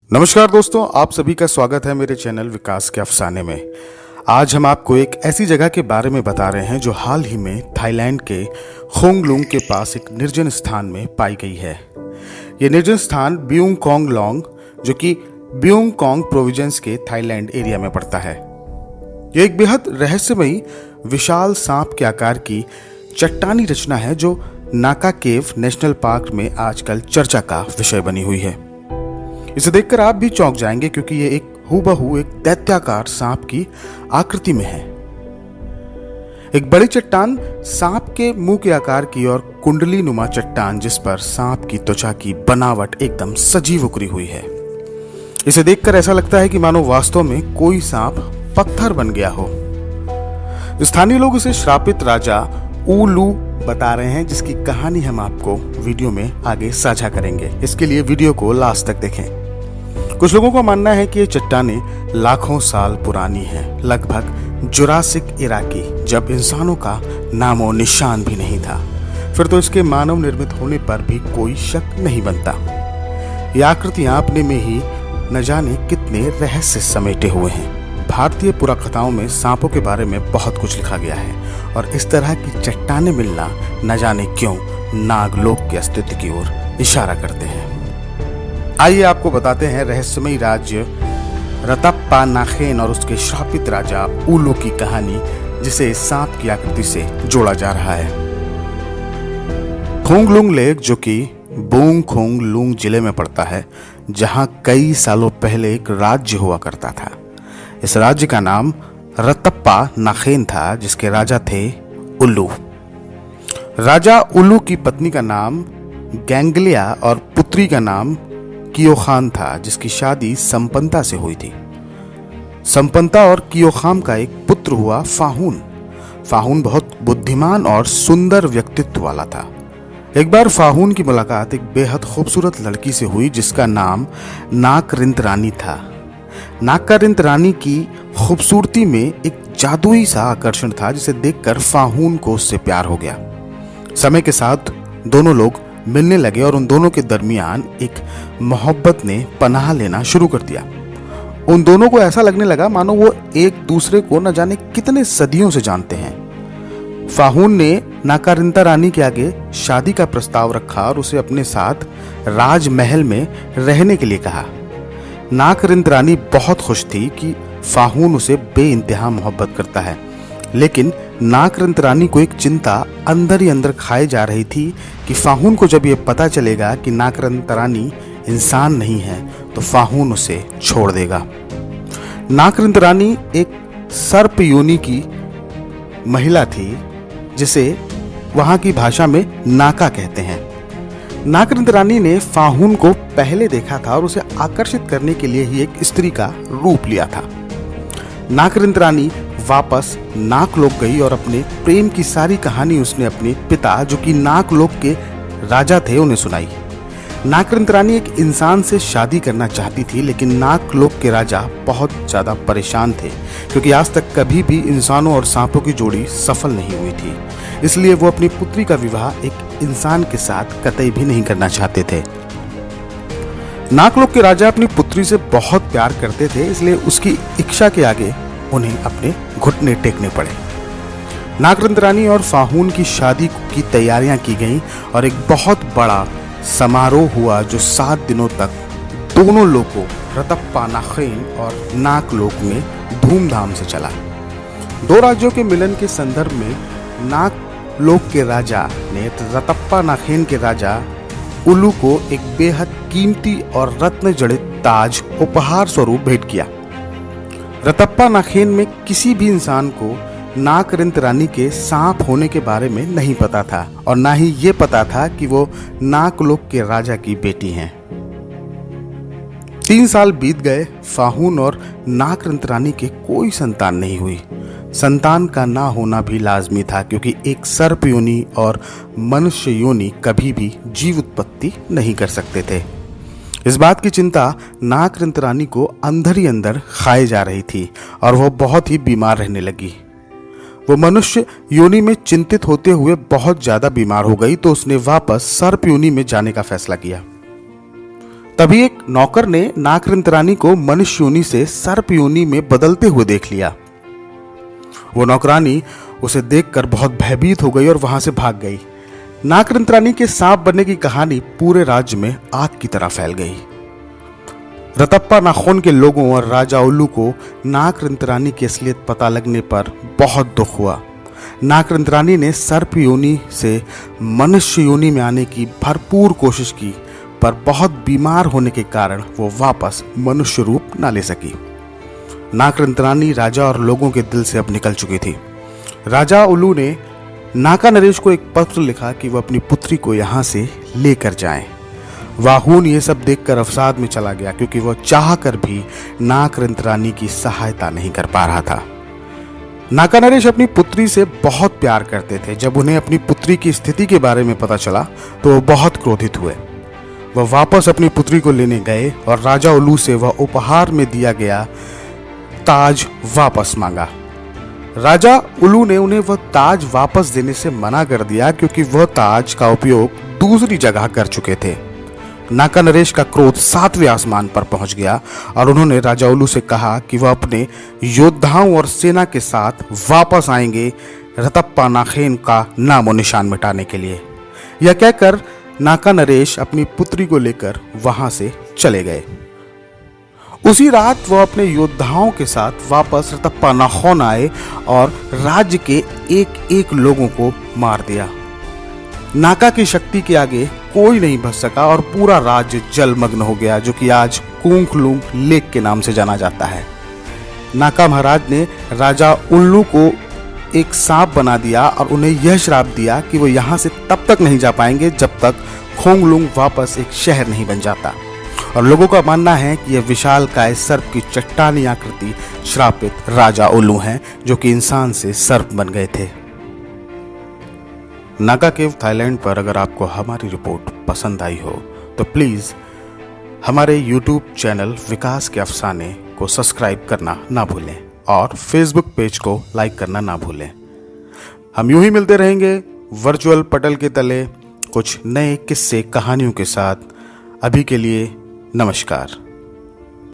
नमस्कार दोस्तों, आप सभी का स्वागत है मेरे चैनल विकास के अफसाने में। आज हम आपको एक ऐसी जगह के बारे में बता रहे हैं जो हाल ही में थाईलैंड के खोंगलुंग के पास एक निर्जन स्थान में पाई गई है। ये निर्जन स्थान ब्यूंग कोंग लॉन्ग, जो कि ब्यूंग कोंग प्रोविंस के थाईलैंड एरिया में पड़ता है। ये एक बेहद रहस्यमयी विशाल सांप के आकार की चट्टानी रचना है जो नाका केव नेशनल पार्क में आजकल चर्चा का विषय बनी हुई है। इसे देखकर आप भी चौंक जाएंगे क्योंकि ये एक हूबहू एक दैत्याकार सांप की आकृति में है। एक बड़ी चट्टान, सांप के मुंह के आकार की और कुंडली नुमा चट्टान जिस पर सांप की त्वचा की बनावट एकदम सजीव उकरी हुई है। इसे देखकर ऐसा लगता है कि मानो वास्तव में कोई सांप पत्थर बन गया हो। स्थानीय लोग इसे श्रापित राजा उलू बता रहे हैं, जिसकी कहानी हम आपको वीडियो में आगे साझा करेंगे। इसके लिए वीडियो को लास्ट तक देखें। कुछ लोगों का मानना है कि ये चट्टानें लाखों साल पुरानी हैं, लगभग जुरासिक इरा की, जब इंसानों का नामो निशान भी नहीं था। फिर तो इसके मानव निर्मित होने पर भी कोई शक नहीं बनता। ये आकृतियां अपने में ही न जाने कितने रहस्य समेटे हुए हैं। भारतीय पुराकथाओं में सांपों के बारे में बहुत कुछ लिखा गया है और इस तरह की चट्टानें मिलना न जाने क्यों नागलोक के अस्तित्व की ओर इशारा करते हैं। आइए आपको बताते हैं रहस्यमयी राज्य रतप्पा नाखेन और उसके श्रापित राजा उलू की कहानी, जिसे सांप की आकृति से जोड़ा जा रहा है। खोंगलुंग लेक, जो कि बोंग खोंग लुंग जिले में पड़ता है, जहां कई सालों पहले एक राज्य हुआ करता था। इस राज्य का नाम रतप्पा नाखेन था, जिसके राजा थे उल्लू। राजा उल्लू की पत्नी का नाम गैंगलिया और पुत्री का नाम कियोखान था, जिसकी शादी संपन्ता से हुई थी। संपन्ता और कियोखाम का एक पुत्र हुआ फाहून। फाहून बहुत बुद्धिमान और सुंदर व्यक्तित्व वाला था। एक बार फाहून की मुलाकात एक बेहद खूबसूरत लड़की से हुई जिसका नाम नाकरिंत रानी था। नाकरिंत रानी की खूबसूरती में एक जादुई सा आकर्षण था, जिसे देखकर फाहून को उससे प्यार हो गया। समय के साथ दोनों लोग मिलने लगे और उन दोनों के दरमियान एक मोहब्बत ने पनाह लेना शुरू कर दिया। उन दोनों को ऐसा लगने लगा मानो वो एक दूसरे को न जाने कितने सदियों से जानते हैं। फाहून ने नाकारिंता रानी के आगे शादी का प्रस्ताव रखा और उसे अपने साथ राजमहल में रहने के लिए कहा। नाकरिंत रानी बहुत खुश थी कि फाहून उसे बेइंतहा मोहब्बत करता है, लेकिन नाकरिंत रानी को एक चिंता अंदर ही अंदर खाए जा रही थी कि फाहून को जब यह पता चलेगा कि नाकरिंत रानी इंसान नहीं है तो फाहून उसे छोड़ देगा। नाकरिंत रानी एक सर्प योनि की महिला थी, जिसे वहां की भाषा में नाका कहते हैं। नाकरिंत रानी ने फाहून को पहले देखा था और उसे आकर्षित करने के लिए ही एक स्त्री का रूप लिया था। नाकरिंत रानी वापस नाकलोक गई और अपने प्रेम की सारी कहानी उसने अपने पिता, जो कि नाकलोक के राजा थे, उन्हें सुनाई। नाकरिंत रानी एक इंसान से शादी करना चाहती थी, लेकिन नाकलोक के राजा बहुत ज़्यादा परेशान थे क्योंकि आज तक कभी भी इंसानों और सांपों की जोड़ी सफल नहीं हुई थी। इसलिए वो अपनी पुत्री का विवाह एक इंसान के साथ कतई भी नहीं करना चाहते थे। नाकलोक के राजा अपनी पुत्री से बहुत प्यार करते थे, इसलिए उसकी इच्छा के आगे उन्हें अपने घुटने टेकने पड़े। नाकरिंत रानी और फाहून की शादी की तैयारियां की गईं और एक बहुत बड़ा समारोह हुआ जो 7 दिनों तक दोनों लोगों रतप्पा नाखेन और नाकलोक में धूमधाम से चला। दो राज्यों के मिलन के संदर्भ में नाकलोक के राजा ने रतप्पा नाखेन के राजा उल्लू को एक बेहद कीमती और रत्न जड़ित ताज उपहार स्वरूप भेंट किया। रतप्पा नाखेन में किसी भी इंसान को नाकरिंत रानी के सांप होने के बारे में नहीं पता था और ना ही ये पता था कि वो नाकलोक के राजा की बेटी हैं। 3 साल बीत गए। फाहून और नाकरिंत रानी के कोई संतान नहीं हुई। संतान का ना होना भी लाजमी था क्योंकि एक सर्प योनि और मनुष्य योनि कभी भी जीव उत्पत्ति नहीं कर सकते थे। इस बात की चिंता नाकरिंत रानी को अंदर ही अंदर खाए जा रही थी और वह बहुत ही बीमार रहने लगी। वो मनुष्य योनि में चिंतित होते हुए बहुत ज्यादा बीमार हो गई तो उसने वापस सर्प योनि में जाने का फैसला किया। तभी एक नौकर ने नागरिंतरानी को मनुष्य योनि से सर्प योनि में बदलते हुए देख लिया। वो नौकरानी उसे देखकर बहुत भयभीत हो गई और वहां से भाग गई। नागरिंतरानी के सांप बनने की कहानी पूरे राज्य में आग की तरह फैल गई। रतप्पा नाखून के लोगों और राजा उल्लू को नागरिंतरानी की असलियत पता लगने पर बहुत दुख हुआ। नागरिंतरानी ने सर्प योनि से मनुष्य योनि में आने की भरपूर कोशिश की, पर बहुत बीमार होने के कारण वो वापस मनुष्य रूप ना ले सकी। नागरिंतरानी राजा और लोगों के दिल से अब निकल चुकी थी। राजा उल्लू ने नाका नरेश को एक पत्र लिखा कि वह अपनी पुत्री को यहाँ से लेकर जाए। वाहून ये सब देखकर अवसाद में चला गया, क्योंकि वह चाहकर भी नागरिंतरानी की सहायता नहीं कर पा रहा था। नाका नरेश अपनी पुत्री से बहुत प्यार करते थे। जब उन्हें अपनी पुत्री की स्थिति के बारे में पता चला तो वह बहुत क्रोधित हुए। वह वापस अपनी पुत्री को लेने गए और राजा उल्लू से वह उपहार में दिया गया ताज वापस मांगा। राजा उल्लू ने उन्हें वह ताज वापस देने से मना कर दिया, क्योंकि वह ताज का उपयोग दूसरी जगह कर चुके थे। नाका नरेश का क्रोध 7वें आसमान पर पहुंच गया और उन्होंने राजा उल्लू से कहा कि वह अपने योद्धाओं और सेना के साथ वापस आएंगे रतप्पा नाखेन का नामो निशान मिटाने के लिए। यह कहकर नाका नरेश अपनी पुत्री को लेकर वहां से चले गए। उसी रात वह अपने योद्धाओं के साथ वापस रतप्पा नाखून आए और राज्य के एक एक लोगों को मार दिया। नाका की शक्ति के आगे कोई नहीं बच सका और पूरा राज्य जलमग्न हो गया, जो कि आज कुंगलुंग लेक के नाम से जाना जाता है। नाका महाराज ने राजा उल्लू को एक सांप बना दिया और उन्हें यह श्राप दिया कि वो यहाँ से तब तक नहीं जा पाएंगे जब तक खोंगलुंग वापस एक शहर नहीं बन जाता। और लोगों का मानना है कि यह विशालकाय सर्प की चट्टानी आकृति श्रापित राजा उल्लू हैं, जो कि इंसान से सर्प बन गए थे। नागा केव थाईलैंड पर अगर आपको हमारी रिपोर्ट पसंद आई हो तो प्लीज़ हमारे YouTube चैनल विकास के अफसाने को सब्सक्राइब करना ना भूलें और फेसबुक पेज को लाइक करना ना भूलें। हम यूं ही मिलते रहेंगे वर्चुअल पटल के तले कुछ नए किस्से कहानियों के साथ। अभी के लिए नमस्कार।